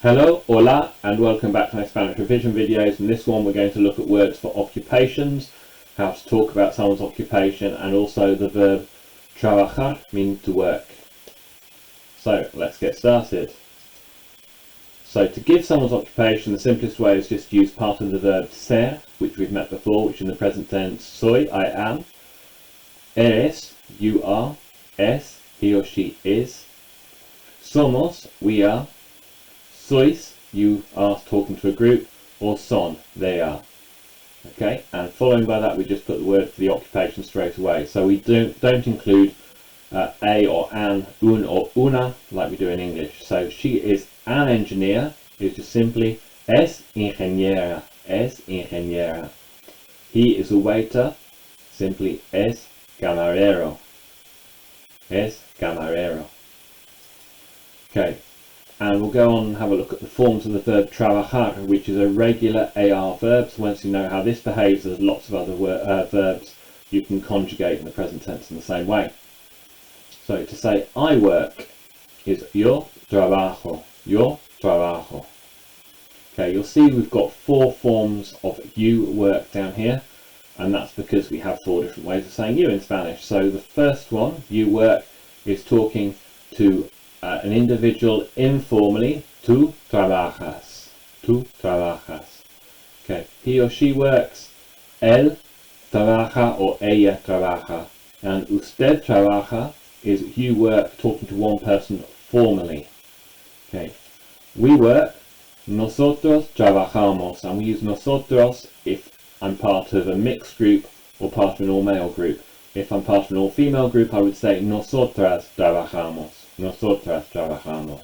Hello, hola, and welcome back to my Spanish revision videos. In this one we're going to look at words for occupations, how to talk about someone's occupation, and also the verb trabajar, meaning to work. So let's get started. So to give someone's occupation, the simplest way is just to use part of the verb ser, which we've met before, which in the present tense, soy, I am, eres, you are, es, he or she is, somos, we are, sois, you are talking to a group, or son, they are. Okay, and following by that we just put the word for the occupation straight away. So we don't include a or an, un or una like we do in English. So she is an engineer is just simply es ingeniera, es ingeniera. He is a waiter, simply es camarero, es camarero. Okay. And we'll go on and have a look at the forms of the verb trabajar, which is a regular AR verb. So once you know how this behaves, there's lots of other verbs you can conjugate in the present tense in the same way. So to say I work is yo trabajo, yo trabajo. Okay, you'll see we've got 4 forms of you work down here, and that's because we have 4 different ways of saying you in Spanish. So the first one, you work, is talking to an individual informally, tú trabajas, tú trabajas. Okay, he or she works, él trabaja or ella trabaja, and usted trabaja is you work talking to one person formally. Okay, we work, nosotros trabajamos, and we use nosotros if I'm part of a mixed group or part of an all-male group. If I'm part of an all-female group, I would say nosotras trabajamos. Nosotras trabajamos.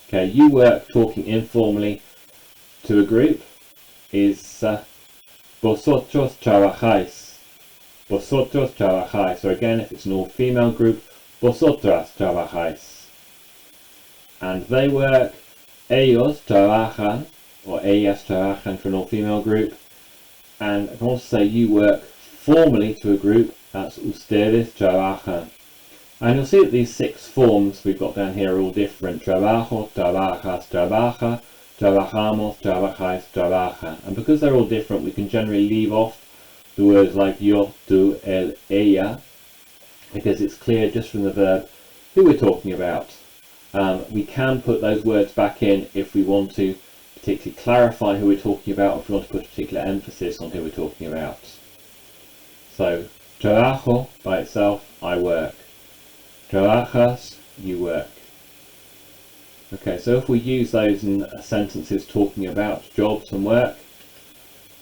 Okay, you work talking informally to a group is vosotros trabajáis. Vosotros trabajáis. So again, if it's an all-female group, vosotras trabajáis. And they work, ellos trabajan, or ellas trabajan for an all-female group. And if I want to say you work formally to a group, that's ustedes trabajan. And you'll see that these 6 forms we've got down here are all different. Trabajo, trabajas, trabaja, trabajamos, trabajáis, trabaja. And because they're all different, we can generally leave off the words like yo, tú, él, ella, because it's clear just from the verb who we're talking about. We can put those words back in if we want to particularly clarify who we're talking about, or if we want to put a particular emphasis on who we're talking about. So, trabajo by itself, I work. Trabajas, you work. Okay, so if we use those in sentences talking about jobs and work,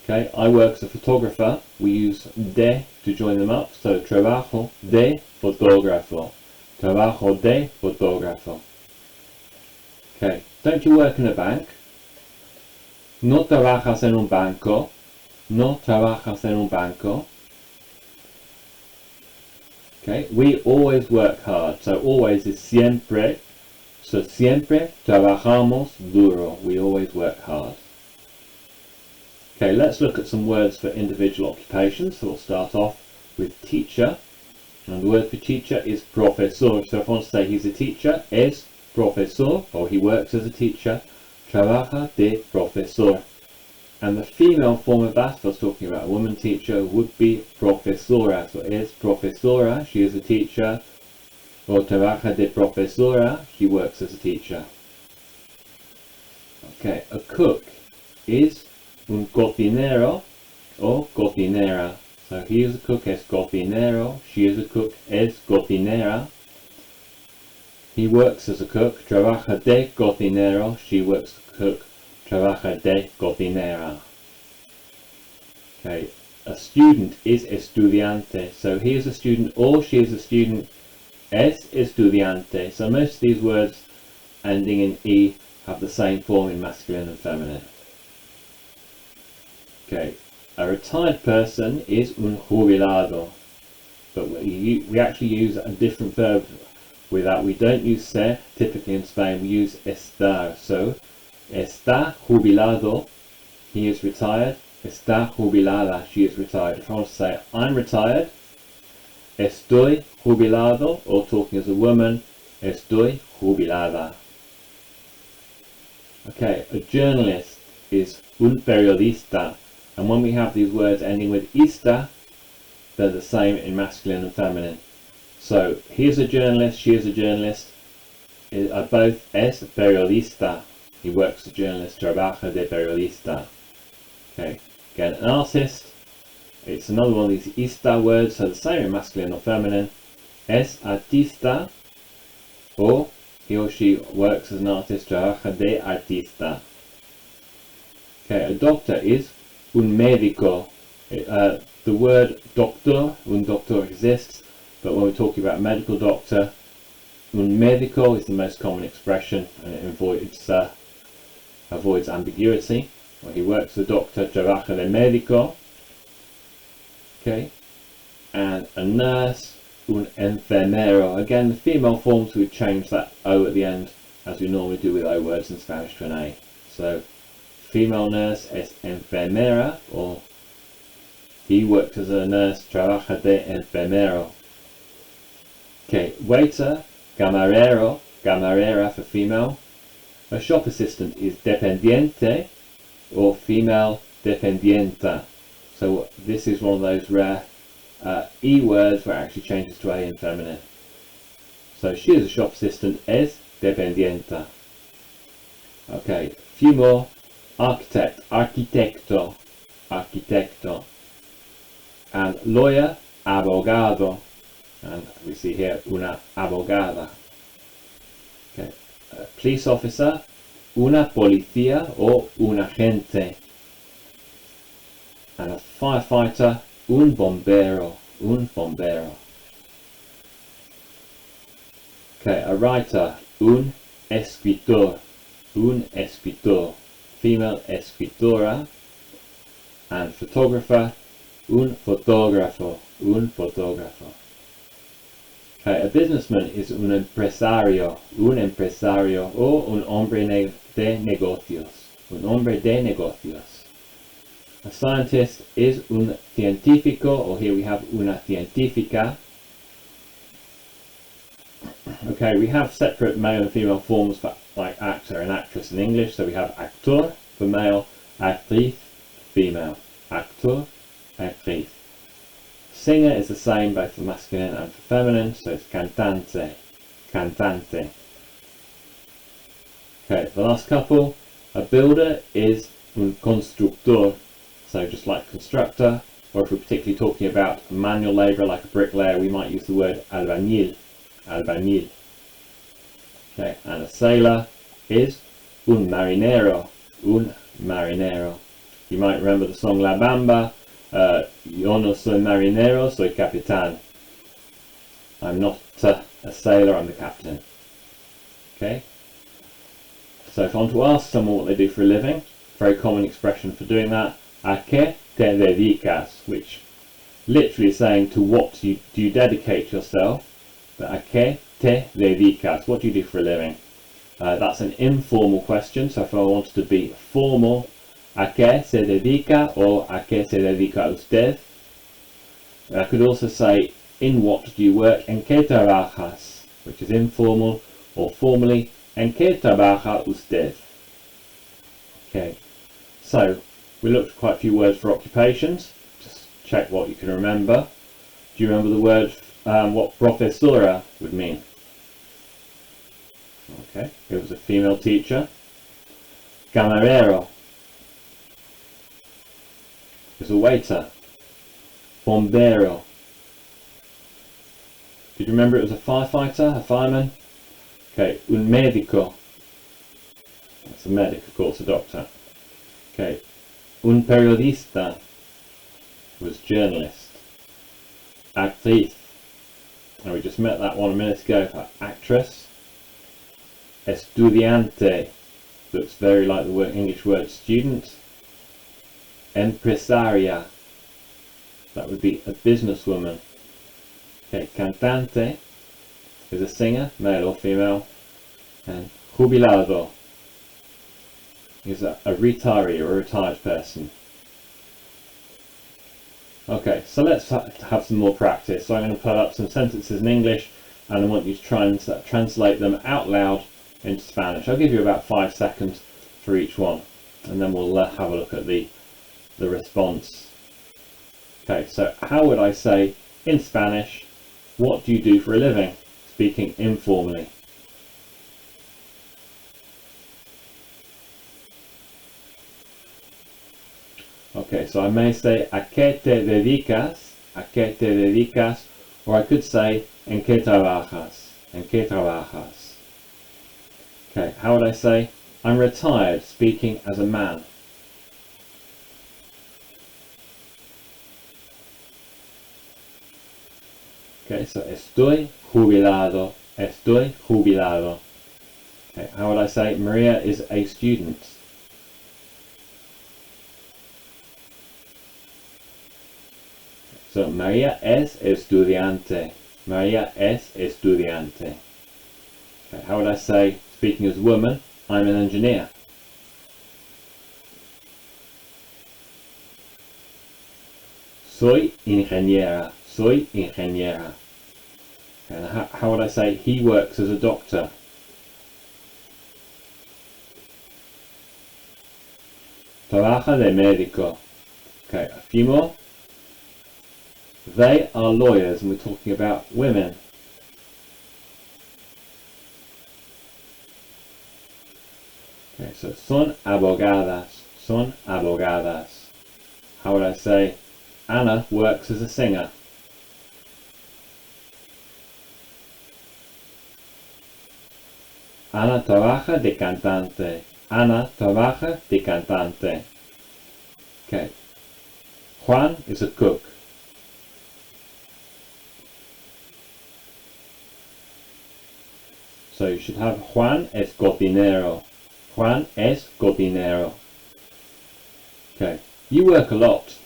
okay, I work as a photographer, we use de to join them up, so trabajo de fotógrafo, trabajo de fotógrafo. Okay, don't you work in a bank? No trabajas en un banco, no trabajas en un banco. Okay, we always work hard, so always is siempre, so siempre trabajamos duro, we always work hard. Okay, let's look at some words for individual occupations. So we'll start off with teacher, and the word for teacher is profesor. So if I want to say he's a teacher, es profesor, or he works as a teacher, trabaja de profesor. And the female form of that, if I was talking about a woman teacher, would be profesora. So es profesora, she is a teacher, or trabaja de profesora, she works as a teacher. Okay, a cook is un cocinero or cocinera. So he is a cook, es cocinero, she is a cook, es cocinera. He works as a cook, trabaja de cocinero, she works as a cook, trabaja de cocinera. Okay, a student is estudiante. So he is a student or she is a student, es estudiante. So most of these words ending in E have the same form in masculine and feminine. Okay, a retired person is un jubilado. But we actually use a different verb with that. We don't use ser, typically in Spain we use estar. So está jubilado, he is retired. Está jubilada, she is retired. If I want to say I'm retired, estoy jubilado, or talking as a woman, estoy jubilada. Okay, a journalist is un periodista, and when we have these words ending with ista, they're the same in masculine and feminine. So he's a journalist, she is a journalist, are both es periodista. He works as a journalist, trabaja de periodista. Okay, again, an artist, it's another one of these ista words, so the same in masculine or feminine. Es artista, or he or she works as an artist, trabaja de artista. Okay, a doctor is un médico. The word doctor, un doctor exists, but when we're talking about medical doctor, un médico is the most common expression, and it avoids ambiguity. Well, he works as a doctor, trabaja de médico. Okay, and a nurse, un enfermero. Again, the female forms, we've changed that O at the end, as we normally do with O words in Spanish, to an A. So, female nurse es enfermera, or he works as a nurse, trabaja de enfermero. Okay, waiter, camarero, camarera for female. A shop assistant is dependiente, or female dependienta. So this is one of those rare E words where it actually changes to A in feminine. So she is a shop assistant, es dependienta. Okay, a few more. Architect, arquitecto, arquitecto. And lawyer, abogado. And we see here una abogada. Okay, police officer, una policía or un agente. And a firefighter, un bombero, un bombero. Okay, a writer, un escritor, female escritora. And photographer, un fotógrafo, Okay, a businessman is un empresario, or un hombre de negocios, A scientist is un científico, or here we have una científica. Okay, we have separate male and female forms for like actor and actress in English. So we have actor for male, actriz female, actor, actriz. Singer is the same both for masculine and for feminine, so it's cantante, cantante. Okay, the last couple. A builder is un constructor, so just like constructor, or if we're particularly talking about a manual labourer like a bricklayer, we might use the word albañil, albañil. Okay, and a sailor is un marinero, un marinero. You might remember the song La Bamba, yo no soy marinero, soy capitán. I'm not a sailor, I'm the captain. Okay, so if I want to ask someone what they do for a living, very common expression for doing that, ¿a qué te dedicas? Which literally is saying to what do you dedicate yourself, but ¿a qué te dedicas? What do you do for a living? That's an informal question, so if I wanted to be formal, ¿a qué se dedica? Or ¿a qué se dedica usted? I could also say, in what do you work? ¿En qué trabajas? Which is informal, or formally, ¿en qué trabaja usted? Okay, so we looked at quite a few words for occupations. Just check what you can remember. Do you remember the word, what profesora would mean? Okay, it was a female teacher. Camarero is a waiter. Bombero. Did you remember it was a firefighter, a fireman? Okay, un médico. That's a medic, of course, a doctor. Okay, un periodista was journalist. Actriz. And we just met that one a minute ago for actress. Estudiante. Looks very like the English word student. Empresaria. That would be a businesswoman. Okay, cantante is a singer, male or female. And jubilado is a retiree or a retired person. Okay, so let's have some more practice. So I'm going to put up some sentences in English and I want you to try and translate them out loud into Spanish. I'll give you about 5 seconds for each one, and then we'll have a look at the response. Okay, so how would I say in Spanish, what do you do for a living? Speaking informally. Okay, so I may say, ¿a qué te dedicas? ¿A qué te dedicas? Or I could say, ¿en qué trabajas? ¿En qué trabajas? Okay, how would I say, I'm retired, speaking as a man? Okay, so estoy jubilado, estoy jubilado. Okay, how would I say, Maria is a student? So María es estudiante. María es estudiante. Okay, how would I say, speaking as a woman, I'm an engineer? Soy ingeniera. Soy ingeniera. And how would I say, he works as a doctor? Trabaja de médico. Okay, a few more. They are lawyers, and we're talking about women. Okay, so son abogadas. Son abogadas. How would I say, Anna works as a singer? Ana trabaja de cantante. Ana trabaja de cantante. Okay. Juan is a cook. So you should have Juan es cocinero. Juan es cocinero. Okay. You work a lot.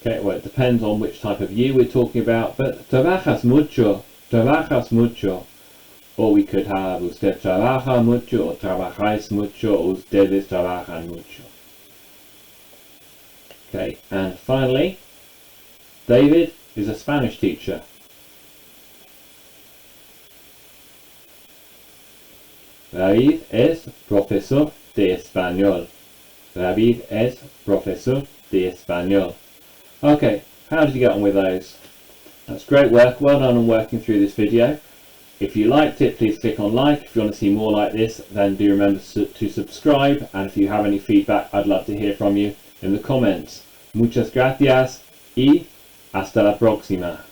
Okay, well, it depends on which type of you we're talking about, but trabajas mucho. Trabajas mucho. Or we could have usted trabaja mucho, or trabajáis mucho, or ustedes trabajan mucho. Okay, and finally, David is a Spanish teacher. David es profesor de español. David es profesor de español. Okay, how did you get on with those? That's great work. Well done on working through this video. If you liked it, please click on like. If you want to see more like this, then do remember to subscribe. And if you have any feedback, I'd love to hear from you in the comments. Muchas gracias y hasta la próxima.